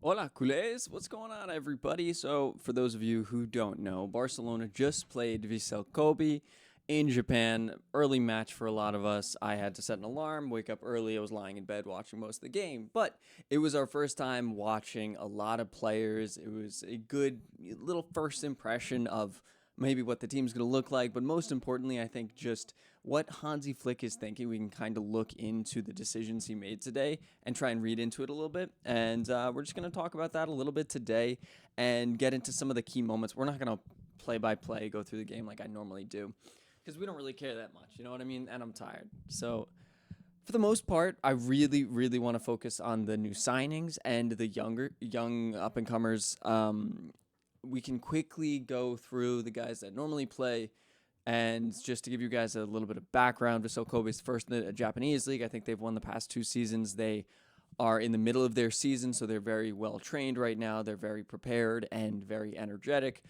Hola, culés. What's going on, everybody? So, for those of you who don't know, Barcelona just played Vissel Kobe in Japan. Early match for a lot of us. I had to set an alarm, wake up early. I was lying in bed watching most of the game. But it was our first time watching a lot of players. It was a good little first impression of maybe what the team's going to look like. But most importantly, I think just what Hansi Flick is thinking. We can kind of look into the decisions he made today and try and read into it a little bit. And we're just going to talk about that a little bit today and get into some of the key moments. We're not going to play by play go through the game like I normally do because we don't really care that much. You know what I mean? And I'm tired. So for the most part, I really, really want to focus on the new signings and the young up and comers. We can quickly go through the guys that normally play. And just to give you guys a little bit of background, Vissel Kobe's first in the Japanese league. I think they've won the past 2 seasons. They are in the middle of their season, so they're very well trained right now. They're very prepared and very energetic.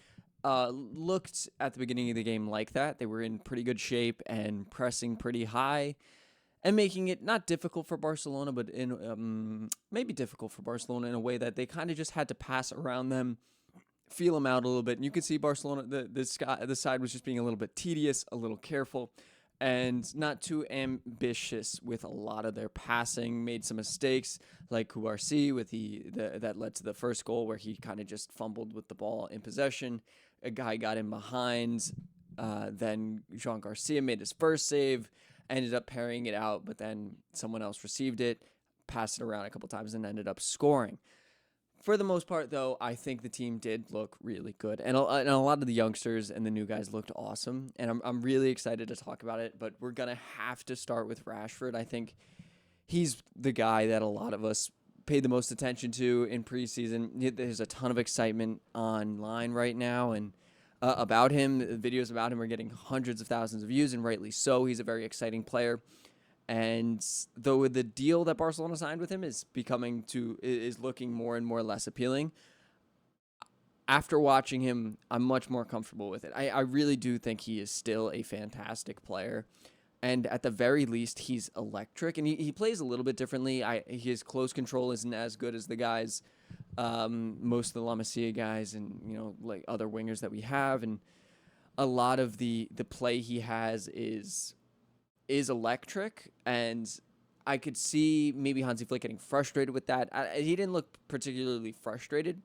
Looked at the beginning of the game like that. They were in pretty good shape and pressing pretty high and making it not difficult for Barcelona, but in maybe difficult for Barcelona in a way that they kind of just had to pass around them, feel them out a little bit. And you could see Barcelona, the side was just being a little bit tedious, a little careful, and not too ambitious with a lot of their passing. Made some mistakes, like Cubarsí with that led to the first goal where he kind of just fumbled with the ball in possession. A guy got in behind. Then Jean Garcia made his first save, ended up parrying it out, but then someone else received it, passed it around a couple times, and ended up scoring. For the most part, though, I think the team did look really good. And a lot of the youngsters and the new guys looked awesome. And I'm really excited to talk about it. But we're going to have to start with Rashford. I think he's the guy that a lot of us paid the most attention to in preseason. There's a ton of excitement online right now. And about him, videos about him are getting hundreds of thousands of views, and rightly so. He's a very exciting player. And though the deal that Barcelona signed with him is looking more and more less appealing, after watching him, I'm much more comfortable with it. I really do think he is still a fantastic player. And at the very least, he's electric. And he plays a little bit differently. His close control isn't as good as the guys, most of the La Masia guys and, like other wingers that we have. And a lot of the play he has is electric, and I could see maybe Hansi Flick getting frustrated with that. He didn't look particularly frustrated,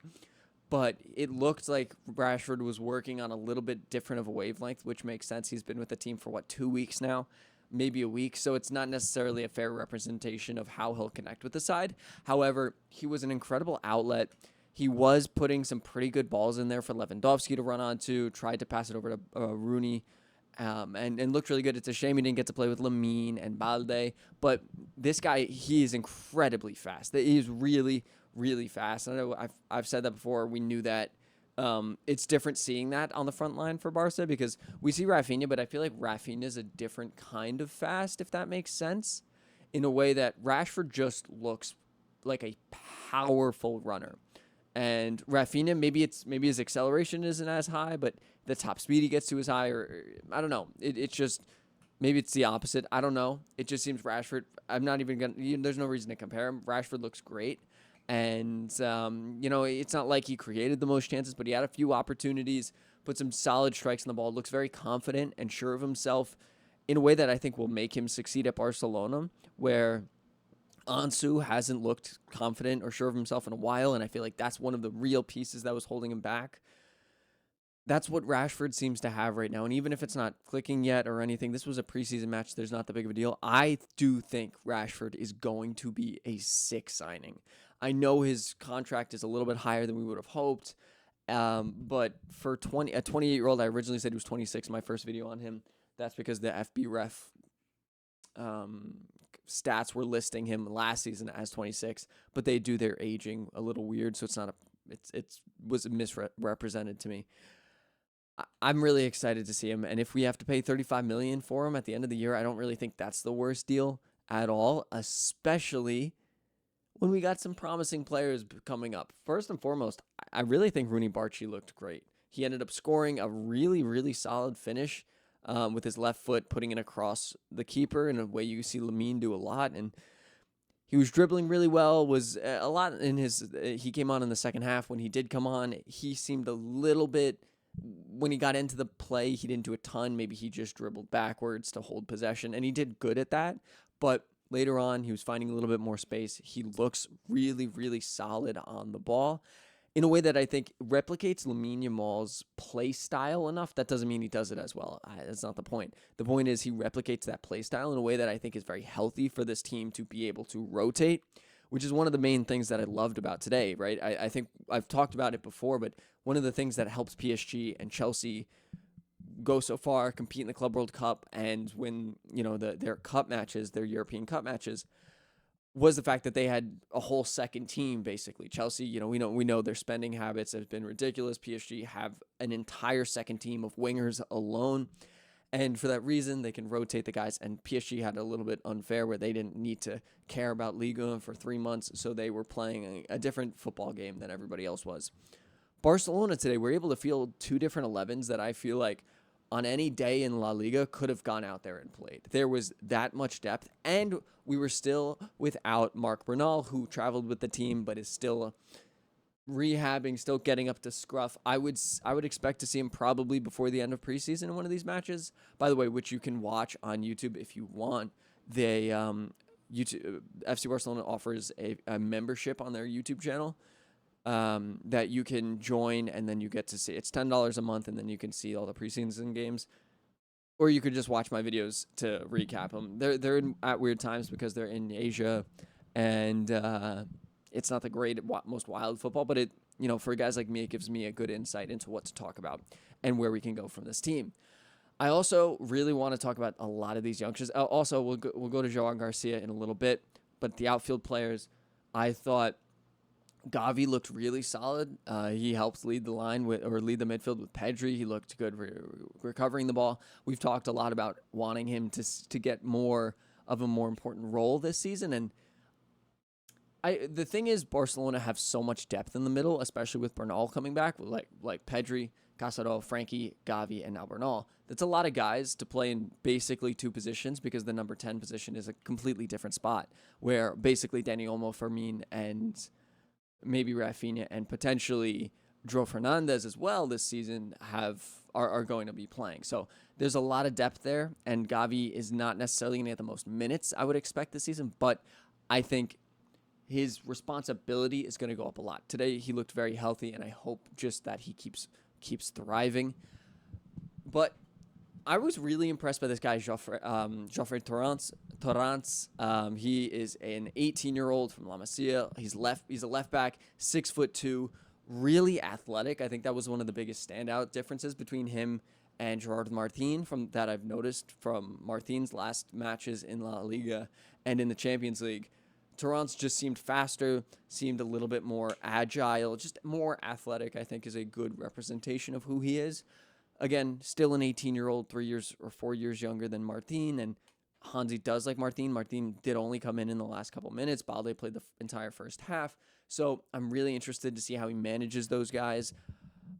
but it looked like Rashford was working on a little bit different of a wavelength, which makes sense. He's been with the team for 2 weeks now, maybe a week, so it's not necessarily a fair representation of how he'll connect with the side. However, he was an incredible outlet. He was putting some pretty good balls in there for Lewandowski to run onto, tried to pass it over to Rooney, and looked really good. It's a shame he didn't get to play with Lamine and Balde, but this guy, he is incredibly fast. He's really, really fast. I know I've said that before. We knew that. It's different seeing that on the front line for Barca because we see Rafinha, but I feel like Rafinha is a different kind of fast, if that makes sense, in a way that Rashford just looks like a powerful runner. And Rafinha, maybe his acceleration isn't as high, but the top speed he gets to is high, or I don't know. It's just maybe it's the opposite. I don't know. It just seems Rashford. I'm not even gonna. There's no reason to compare him. Rashford looks great, and it's not like he created the most chances, but he had a few opportunities, put some solid strikes on the ball. Looks very confident and sure of himself, in a way that I think will make him succeed at Barcelona, where Ansu hasn't looked confident or sure of himself in a while, and I feel like that's one of the real pieces that was holding him back. That's what Rashford seems to have right now, and even if it's not clicking yet or anything, this was a preseason match. There's not that big of a deal. I do think Rashford is going to be a sick signing. I know his contract is a little bit higher than we would have hoped, but for a 28-year-old, I originally said he was 26 in my first video on him. That's because the FB ref stats were listing him last season as 26, but they do their aging a little weird, so it was misrepresented to me. I'm really excited to see him, and if we have to pay $35 million for him at the end of the year, I don't really think that's the worst deal at all, especially when we got some promising players coming up. First and foremost, I really think Rooney Barchi looked great. He ended up scoring a really, really solid finish with his left foot, putting it across the keeper in a way you see Lamine do a lot. And He was dribbling really well, was a lot in his, he came on in the second half. When he did come on, he seemed a little bit, when he got into the play, he didn't do a ton. Maybe he just dribbled backwards to hold possession, and he did good at that. But later on, he was finding a little bit more space. He looks really, really solid on the ball in a way that I think replicates Lamine Yamal's play style enough. That doesn't mean he does it as well. That's not the point. The point is he replicates that play style in a way that I think is very healthy for this team to be able to rotate, which is one of the main things that I loved about today, right? I think I've talked about it before, but one of the things that helps PSG and Chelsea go so far, compete in the Club World Cup, and win, their cup matches, their European Cup matches, was the fact that they had a whole second team, basically. Chelsea, we know their spending habits have been ridiculous. PSG have an entire second team of wingers alone. And for that reason, they can rotate the guys. And PSG had a little bit unfair where they didn't need to care about Liga for 3 months. So they were playing a different football game than everybody else was. Barcelona today were able to field 2 different 11s that I feel like on any day in La Liga could have gone out there and played. There was that much depth, and we were still without Marc Bernal, who traveled with the team but is still rehabbing, still getting up to scruff. I would expect to see him probably before the end of preseason in one of these matches, by the way, which you can watch on YouTube if you want. They YouTube FC Barcelona offers a membership on their YouTube channel that you can join, and then you get to see. It's $10 a month, and then you can see all the preseason games. Or you could just watch my videos to recap them. They're at weird times because they're in Asia, and it's not the most wild football, but it, for guys like me, it gives me a good insight into what to talk about and where we can go from this team. I also really want to talk about a lot of these youngsters. Also, we'll go to Joao Garcia in a little bit, but the outfield players, I thought Gavi looked really solid. He helped lead the midfield with Pedri. He looked good recovering the ball. We've talked a lot about wanting him to get more of a more important role this season. And the thing is, Barcelona have so much depth in the middle, especially with Bernal coming back, like Pedri, Casado, Frankie, Gavi, and now Bernal. That's a lot of guys to play in basically 2 positions, because the number 10 position is a completely different spot, where basically Dani Olmo, Fermin, and maybe Rafinha and potentially João Fernandes as well this season are going to be playing. So there's a lot of depth there, and Gavi is not necessarily going to get the most minutes I would expect this season, but I think his responsibility is going to go up a lot. Today he looked very healthy, and I hope just that he keeps thriving. But I was really impressed by this guy, Joffre Torrance. He is an 18-year-old from La Masia. He's a left back, 6'2", really athletic. I think that was one of the biggest standout differences between him and Gerard Martin that I've noticed from Martin's last matches in La Liga and in the Champions League. Torrance just seemed faster, seemed a little bit more agile, just more athletic, I think is a good representation of who he is. Again, still an 18-year-old, 3 years or 4 years younger than Martin, and Hansi does like Martin. Martin did only come in the last couple minutes. Balde played the entire first half, so I'm really interested to see how he manages those guys.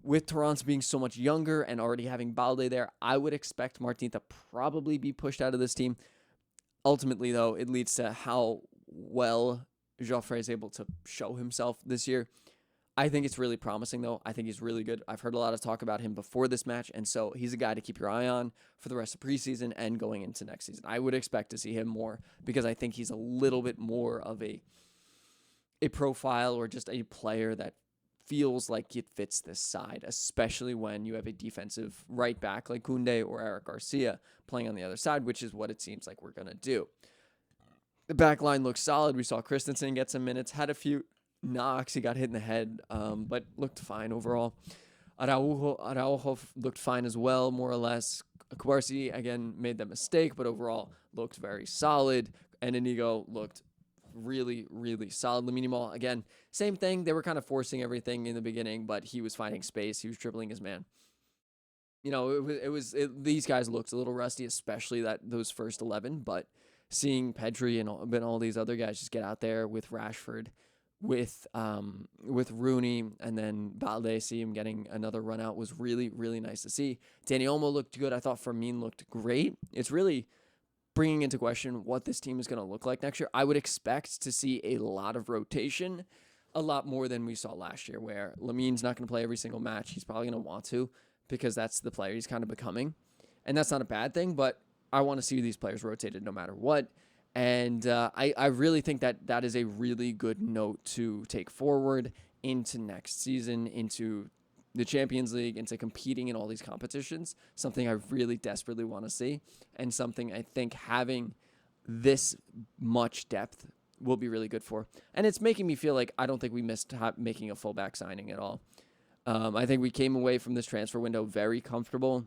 With Torrance being so much younger and already having Balde there, I would expect Martin to probably be pushed out of this team. Ultimately, though, it leads to how well Joffre is able to show himself this year. I think it's really promising, though. I think he's really good. I've heard a lot of talk about him before this match, and so he's a guy to keep your eye on for the rest of preseason and going into next season. I would expect to see him more because I think he's a little bit more of a profile or just a player that feels like it fits this side, especially when you have a defensive right back like Koundé or Eric Garcia playing on the other side, which is what it seems like we're going to do. The back line looks solid. We saw Christensen get some minutes, had a few knocks. He got hit in the head, but looked fine overall. Araujo looked fine as well, more or less. Kouarsi, again, made that mistake, but overall looked very solid. And Inigo looked really, really solid. Lamine Yamal, again, same thing. They were kind of forcing everything in the beginning, but he was finding space. He was dribbling his man. These guys looked a little rusty, especially those first 11, but seeing Pedri and all these other guys just get out there with Rashford, with Rooney, and then Balde, see him getting another run out was really, really nice to see. Dani Olmo looked good. I thought Fermin looked great. It's really bringing into question what this team is going to look like next year. I would expect to see a lot of rotation, a lot more than we saw last year, where Lamin's not going to play every single match. He's probably going to want to because that's the player he's kind of becoming. And that's not a bad thing, but I want to see these players rotated no matter what. And I really think that is a really good note to take forward into next season, into the Champions League, into competing in all these competitions, something I really desperately want to see, and something I think having this much depth will be really good for. And it's making me feel like I don't think we missed making a fullback signing at all. I think we came away from this transfer window very comfortable.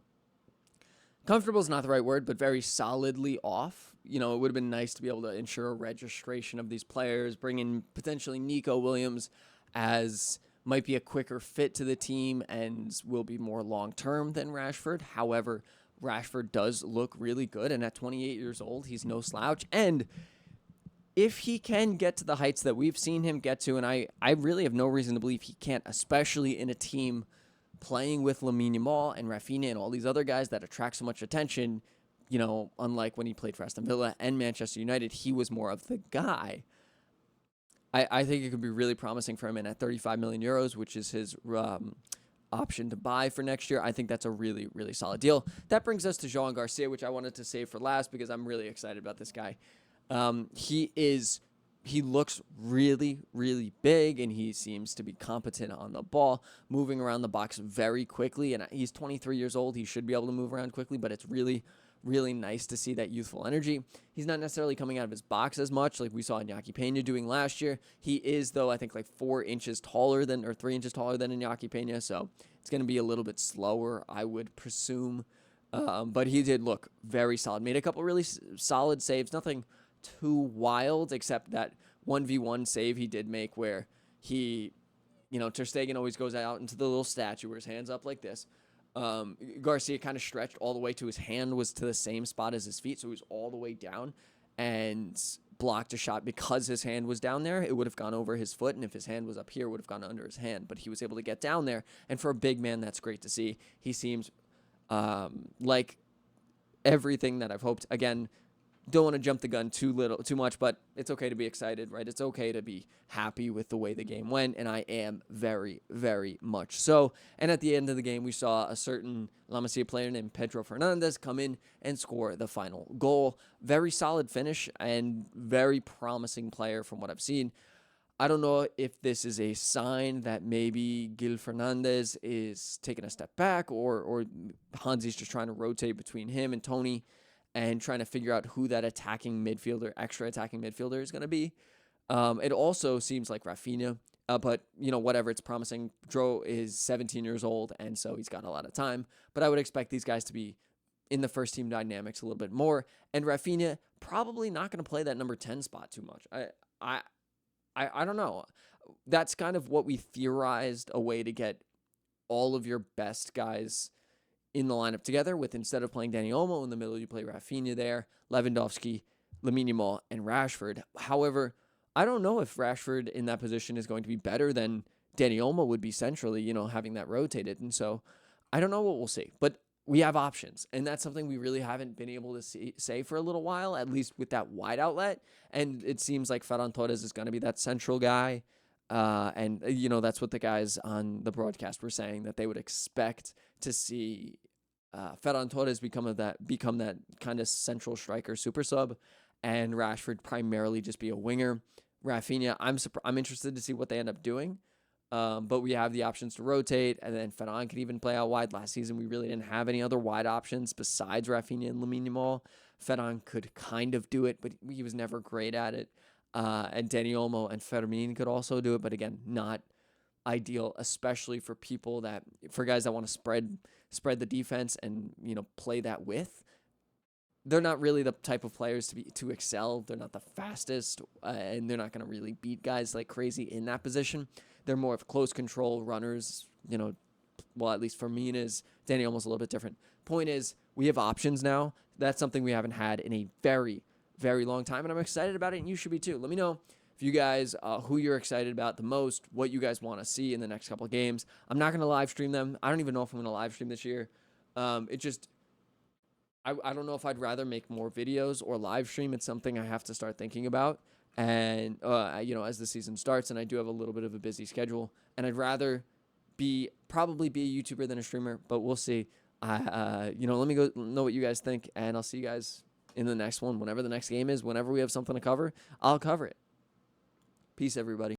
Comfortable is not the right word, but very solidly off. It would have been nice to be able to ensure a registration of these players, bring in potentially Nico Williams as might be a quicker fit to the team and will be more long-term than Rashford. However, Rashford does look really good, and at 28 years old, he's no slouch. And if he can get to the heights that we've seen him get to, and I really have no reason to believe he can't, especially in a team playing with Lamine Yamal and Rafinha and all these other guys that attract so much attention, unlike when he played for Aston Villa and Manchester United, he was more of the guy. I think it could be really promising for him, and at 35 million euros, which is his option to buy for next year, I think that's a really, really solid deal. That brings us to João Garcia, which I wanted to save for last because I'm really excited about this guy. He looks really, really big, and he seems to be competent on the ball, moving around the box very quickly, and he's 23 years old. He should be able to move around quickly, but it's really, really nice to see that youthful energy. He's not necessarily coming out of his box as much like we saw Iñaki Peña doing last year. He is, though, I think like 3 inches taller than Iñaki Peña, so it's going to be a little bit slower, I would presume. But he did look very solid. Made a couple really solid saves, nothing too wild, except that 1v1 save he did make where he, Ter Stegen always goes out into the little statue where his hand's up like this. Garcia kind of stretched all the way to his hand was to the same spot as his feet, so he was all the way down and blocked a shot because his hand was down there. It would have gone over his foot, and if his hand was up here, it would have gone under his hand, but he was able to get down there, and for a big man, that's great to see. He seems like everything that I've hoped. Again, don't want to jump the gun too much, but it's okay to be excited, right? It's okay to be happy with the way the game went, and I am very, very much so. And at the end of the game, we saw a certain La Masia player named Pedro Fernandez come in and score the final goal. Very solid finish and very promising player from what I've seen. I don't know if this is a sign that maybe Gil Fernandez is taking a step back, or Hansi's just trying to rotate between him and Tony and trying to figure out who that extra attacking midfielder is going to be. It also seems like Rafinha, but, whatever, it's promising. Dro is 17 years old, and so he's got a lot of time. But I would expect these guys to be in the first team dynamics a little bit more. And Rafinha probably not going to play that number 10 spot too much. I don't know. That's kind of what we theorized, a way to get all of your best guys in the lineup together with, instead of playing Dani Olmo in the middle, you play Rafinha there, Lewandowski, Lamine Yamal, and Rashford. However, I don't know if Rashford in that position is going to be better than Dani Olmo would be centrally, having that rotated. And so I don't know what we'll see, but we have options. And that's something we really haven't been able to say for a little while, at least with that wide outlet. And it seems like Ferran Torres is going to be that central guy. And that's what the guys on the broadcast were saying, that they would expect to see Ferran Torres become that kind of central striker super sub, and Rashford primarily just be a winger. Rafinha, I'm interested to see what they end up doing, but we have the options to rotate, and then Ferran could even play out wide. Last season, we really didn't have any other wide options besides Rafinha and Lamine Yamal. Ferran could kind of do it, but he was never great at it. And Dani Olmo and Fermin could also do it, but again, not ideal, especially for guys that want to spread the defense and play that with. They're not really the type of players to excel. They're not the fastest, and they're not going to really beat guys like crazy in that position. They're more of close control runners. Well, at least Fermin is. Dani Olmo's a little bit different. Point is, we have options now. That's something we haven't had in a very, very long time, and I'm excited about it, and you should be too. Let me know if you guys, who you're excited about the most, what you guys want to see in the next couple of games. I'm not going to live stream them. I don't even know if I'm going to live stream this year. I don't know if I'd rather make more videos or live stream. It's something I have to start thinking about. And, as the season starts, and I do have a little bit of a busy schedule, and I'd rather probably be a YouTuber than a streamer, but we'll see. Let me go know what you guys think, and I'll see you guys in the next one. Whenever the next game is, whenever we have something to cover, I'll cover it. Peace, everybody.